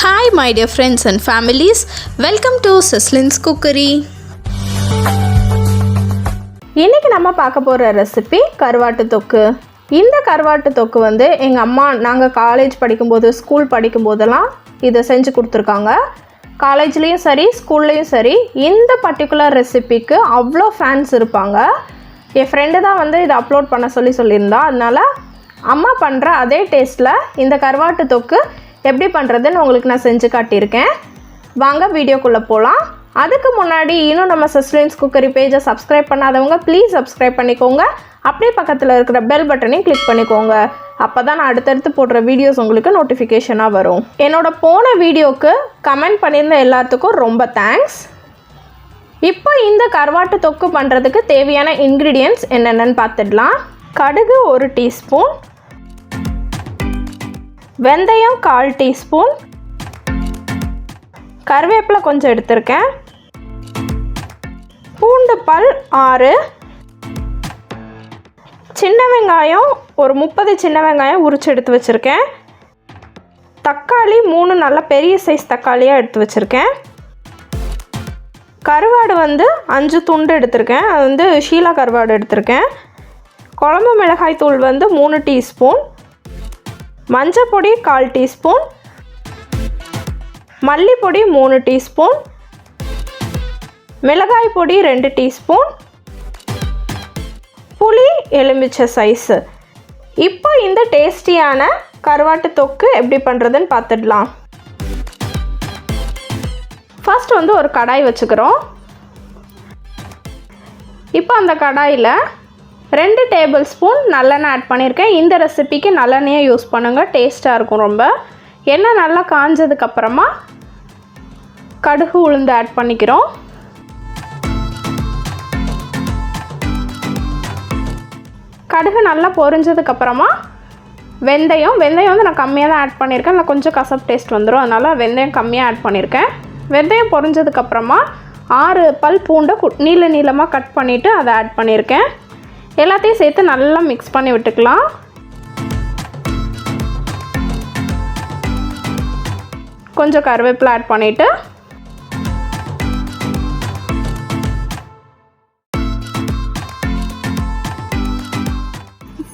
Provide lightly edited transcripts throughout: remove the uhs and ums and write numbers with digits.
Hi my dear friends and families, welcome to Sislin's Cookery. இன்னைக்கு நம்ம பார்க்க போகிற ரெசிபி கருவாட்டு தொக்கு. இந்த கருவாட்டு தொக்கு வந்து எங்கள் அம்மா நாங்கள் காலேஜ் படிக்கும்போது ஸ்கூல் படிக்கும்போதெல்லாம் இதை செஞ்சு கொடுத்துருக்காங்க. காலேஜ்லேயும் சரி ஸ்கூல்லேயும் சரி இந்த பர்டிகுலர் ரெசிபிக்கு அவ்வளோ ஃபேன்ஸ் இருப்பாங்க. என் ஃப்ரெண்டு தான் வந்து இதை அப்லோட் பண்ண சொல்லியிருந்தா. அதனால் அம்மா பண்ணுற அதே டேஸ்ட்டில் இந்த கருவாட்டு தொக்கு எப்படி பண்ணுறதுன்னு உங்களுக்கு நான் செஞ்சு காட்டியிருக்கேன். வாங்க வீடியோக்குள்ளே போகலாம். அதுக்கு முன்னாடி இன்னும் நம்ம சிஸ்லின்ஸ் குக்கரி பேஜை சப்ஸ்கிரைப் பண்ணாதவங்க ப்ளீஸ் சப்ஸ்கிரைப் பண்ணிக்கோங்க. அப்படியே பக்கத்தில் இருக்கிற பெல் பட்டனையும் கிளிக் பண்ணிக்கோங்க. அப்போ தான் நான் அடுத்தடுத்து போடுற வீடியோஸ் உங்களுக்கு நோட்டிஃபிகேஷனாக வரும். என்னோடய போன வீடியோவுக்கு கமெண்ட் பண்ணியிருந்த எல்லாத்துக்கும் ரொம்ப தேங்க்ஸ். இப்போ இந்த கருவாட்டு தொக்கு பண்ணுறதுக்கு தேவையான இன்க்ரீடியன்ட்ஸ் என்னென்னு பார்த்துடலாம். கடுகு 1 டீஸ்பூன், வெந்தயம் 1/4 டீஸ்பூன், கருவேப்பிலை கொஞ்சம் எடுத்திருக்கேன், பூண்டு பல் 6, சின்ன வெங்காயம் ஒரு 30 சின்ன வெங்காயம் உரித்து எடுத்து வச்சுருக்கேன், தக்காளி 3 நல்ல பெரிய சைஸ் தக்காளியாக எடுத்து வச்சுருக்கேன், கருவாடு வந்து 5 துண்டு எடுத்திருக்கேன், அது வந்து ஷீலா கருவாடு எடுத்திருக்கேன், குழம்பு மிளகாய் தூள் வந்து 3 டீஸ்பூன், மஞ்சள் பொடி 1/4 டீஸ்பூன், மல்லிப்பொடி 3 டீஸ்பூன், மிளகாய் பொடி 2 டீஸ்பூன், புளி எலுமிச்சை சைஸு. இப்போ இந்த டேஸ்டியான கருவாட்டு தொக்கு எப்படி பண்ணுறதுன்னு பார்த்துடலாம். ஃபர்ஸ்ட் வந்து ஒரு கடாய் வச்சுக்கிறோம். இப்போ அந்த கடாயில் 2 டேபிள் ஸ்பூன் நல்லெண்ணெய் ஆட் பண்ணியிருக்கேன். இந்த ரெசிபிக்கு நல்லெண்ணெயை யூஸ் பண்ணுங்கள், டேஸ்ட்டாக இருக்கும் ரொம்ப. எண்ணெய் நல்லா காஞ்சதுக்கப்புறமா கடுகு உளுந்து ஆட் பண்ணிக்கிறோம். கடுகு நல்லா பொரிஞ்சதுக்கப்புறமா வெந்தயம் வந்து நான் கம்மியாக தான் ஆட் பண்ணியிருக்கேன். நான் கொஞ்சம் கசப்பு டேஸ்ட் வந்துடும், அதனால் வெந்தயம் கம்மியாக ஆட் பண்ணியிருக்கேன். வெந்தயம் பொரிஞ்சதுக்கப்புறமா 6 பல் பூண்டை நீளமாக கட் பண்ணிவிட்டு அதை ஆட் பண்ணியிருக்கேன். எல்லாத்தையும் சேர்த்து நல்லா மிக்ஸ் பண்ணி விட்டுக்கலாம். கொஞ்சம் கருவேப்பிலை ஆட் பண்ணிவிட்டு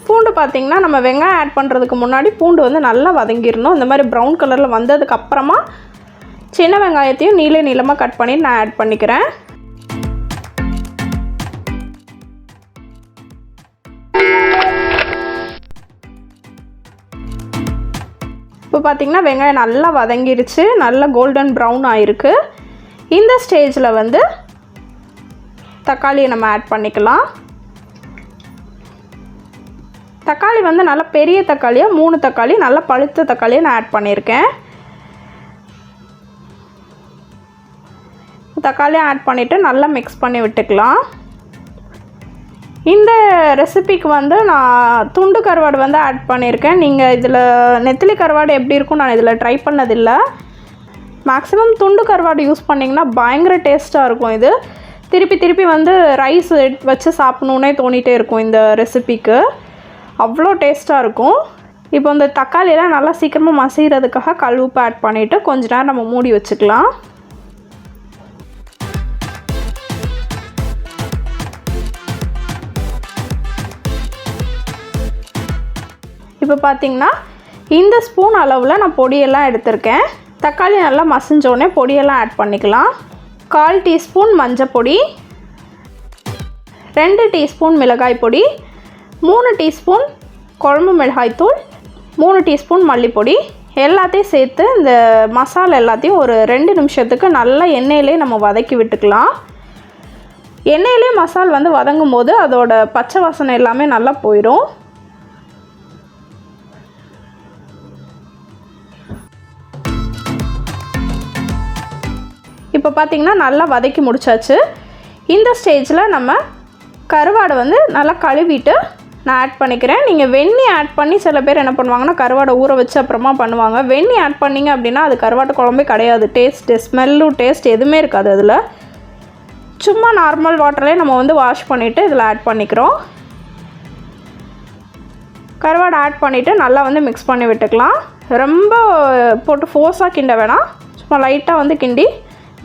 பூண்டு பார்த்திங்கன்னா நம்ம வெங்காயம் ஆட் பண்ணுறதுக்கு முன்னாடி பூண்டு வந்து நல்லா வதங்கிடணும். இந்த மாதிரி ப்ரௌன் கலரில் வந்ததுக்கப்புறமா சின்ன வெங்காயத்தையும் நீளமாக கட் பண்ணி நான் ஆட் பண்ணிக்கிறேன். இப்போ பார்த்திங்கன்னா வெங்காயம் நல்லா வதங்கிடுச்சு, நல்லா கோல்டன் ப்ரௌன் ஆகிருக்கு. இந்த ஸ்டேஜில் வந்து தக்காளியை நம்ம ஆட் பண்ணிக்கலாம். தக்காளி வந்து நல்லா பெரிய தக்காளியாக 3 தக்காளி நல்லா பழுத்த தக்காளியை நான் ஆட் பண்ணியிருக்கேன். தக்காளியை ஆட் பண்ணிவிட்டு நல்லா மிக்ஸ் பண்ணி விட்டுக்கலாம். இந்த ரெசிபிக்கு வந்து நான் துண்டு கருவாடு வந்து ஆட் பண்ணியிருக்கேன். நீங்கள் இதில் நெத்திலி கருவாடு எப்படி இருக்கும் நான் இதில் ட்ரை பண்ணதில்லை. மேக்ஸிமம் துண்டு கருவாடு யூஸ் பண்ணிங்கன்னா பயங்கர டேஸ்ட்டாக இருக்கும். இது திருப்பி வந்து ரைஸ் வச்சு சாப்பிட்ணுன்னே தோணிகிட்டே இருக்கும் இந்த ரெசிபிக்கு. அவ்வளோ டேஸ்ட்டாக இருக்கும். இப்போ இந்த தக்காளியெல்லாம் நல்லா சீக்கிரமாக மசிகிறதுக்காக கல் உப்பு ஆட் பண்ணிவிட்டு கொஞ்ச நேரம் நம்ம மூடி வச்சுக்கலாம். இப்போ பார்த்திங்கன்னா இந்த ஸ்பூன் அளவில் நான் பொடியெல்லாம் எடுத்திருக்கேன். தக்காளி நல்லா மசிஞ்சோடனே பொடியெல்லாம் ஆட் பண்ணிக்கலாம். 1/4 டீஸ்பூன் மஞ்சள் பொடி, 2 டீஸ்பூன் மிளகாய் பொடி, 3 டீஸ்பூன் குழம்பு மிளகாய் தூள், 3 டீஸ்பூன் மல்லிப்பொடி எல்லாத்தையும் சேர்த்து இந்த மசாலா எல்லாத்தையும் ஒரு 2 நிமிஷத்துக்கு நல்லா எண்ணெயிலே நம்ம வதக்கி விட்டுக்கலாம். எண்ணெயிலே மசால் வந்து வதங்கும் போது அதோட பச்சை வாசனை எல்லாமே நல்லா போயிடும். இப்போ பார்த்திங்கன்னா நல்லா வதக்கி முடிச்சாச்சு. இந்த ஸ்டேஜில் நம்ம கருவாடை வந்து நல்லா கழுவிட்டு நான் ஆட் பண்ணிக்கிறேன். நீங்கள் வெண்ணெய் ஆட் பண்ணி சில பேர் என்ன பண்ணுவாங்கன்னா கருவாடை ஊற வச்சு அப்புறமா பண்ணுவாங்க. வெண்ணெய் ஆட் பண்ணிங்க அப்படின்னா அது கருவாட்டு குழம்பே கிடையாது. டேஸ்ட்டு ஸ்மெல்லு டேஸ்ட் எதுவுமே இருக்காது அதில். சும்மா நார்மல் வாட்டர்லேயே நம்ம வந்து வாஷ் பண்ணிவிட்டு இதில் ஆட் பண்ணிக்கிறோம். கருவாடை ஆட் பண்ணிவிட்டு நல்லா வந்து மிக்ஸ் பண்ணி விட்டுக்கலாம். ரொம்ப போட்டு ஃபோர்ஸாக கிண்ட வேணாம், சும்மா லைட்டாக வந்து கிண்டி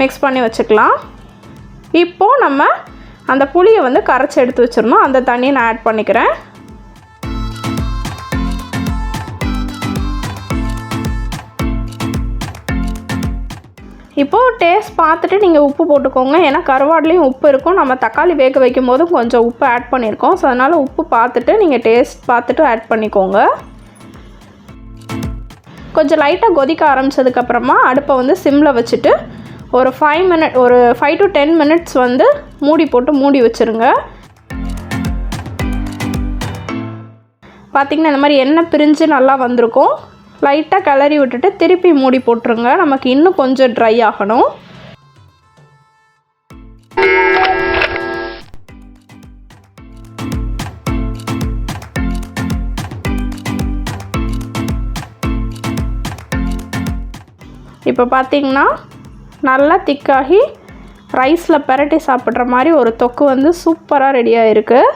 மிக்ஸ் பண்ணி வச்சுக்கலாம். இப்போது நம்ம அந்த புளியை வந்து கரைச்சி எடுத்து வச்சிடணும். அந்த தண்ணியை நான் ஆட் பண்ணிக்கிறேன். இப்போது டேஸ்ட் பார்த்துட்டு நீங்கள் உப்பு போட்டுக்கோங்க. ஏன்னா கருவாடுலேயும் உப்பு இருக்கும், நம்ம தக்காளி வேக வைக்கும் போதும் கொஞ்சம் உப்பு ஆட் பண்ணியிருக்கோம். ஸோ அதனால் உப்பு பார்த்துட்டு நீங்கள் டேஸ்ட் பார்த்துட்டு ஆட் பண்ணிக்கோங்க. கொஞ்சம் லைட்டாக கொதிக்க ஆரம்பித்ததுக்கப்புறமா அடுப்பை வந்து சிம்மில் வச்சுட்டு ஒரு 5 to 10 minutes வந்து மூடி போட்டு மூடி வச்சுருங்க. பார்த்திங்கன்னா இந்த மாதிரி எண்ணெய் பிரிஞ்சு நல்லா வந்திருக்கும். லைட்டாக கிளறி விட்டுட்டு திருப்பி மூடி போட்டுருங்க. நமக்கு இன்னும் கொஞ்சம் ட்ரை ஆகணும். இப்போ பார்த்திங்கன்னா நல்லா திக்காகி ரைஸில் பெரட்டி சாப்பிட்ற மாதிரி ஒரு தொக்கு வந்து சூப்பராக ரெடியாக இருக்குது.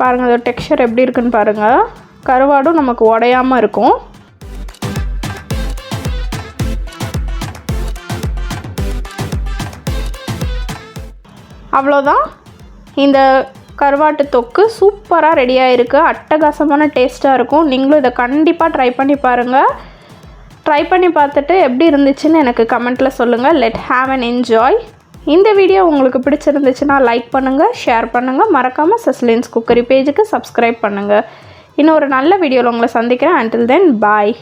பாருங்கள் அதோட டெக்ஸ்சர் எப்படி இருக்குன்னு பாருங்கள். கருவாடும் நமக்கு உடையாமல் இருக்கும். அவ்வளோதான், இந்த கருவாட்டு தொக்கு சூப்பராக ரெடியாக இருக்குது. அட்டகாசமான டேஸ்ட்டாக இருக்கும். நீங்களும் இதை கண்டிப்பாக ட்ரை பண்ணி பாருங்கள். ட்ரை பண்ணி பார்த்துட்டு எப்படி இருந்துச்சுன்னு எனக்கு கமெண்ட்டில் சொல்லுங்கள். Let have an enjoy. இந்த வீடியோ உங்களுக்கு பிடிச்சிருந்துச்சுன்னா லைக் பண்ணுங்கள், ஷேர் பண்ணுங்கள். மறக்காமல் செஸ்லின்ஸ் குக்கரி பேஜுக்கு சப்ஸ்கிரைப் பண்ணுங்கள். இன்னும் ஒரு நல்ல வீடியோவில் உங்களை சந்திக்கிறேன். until then bye.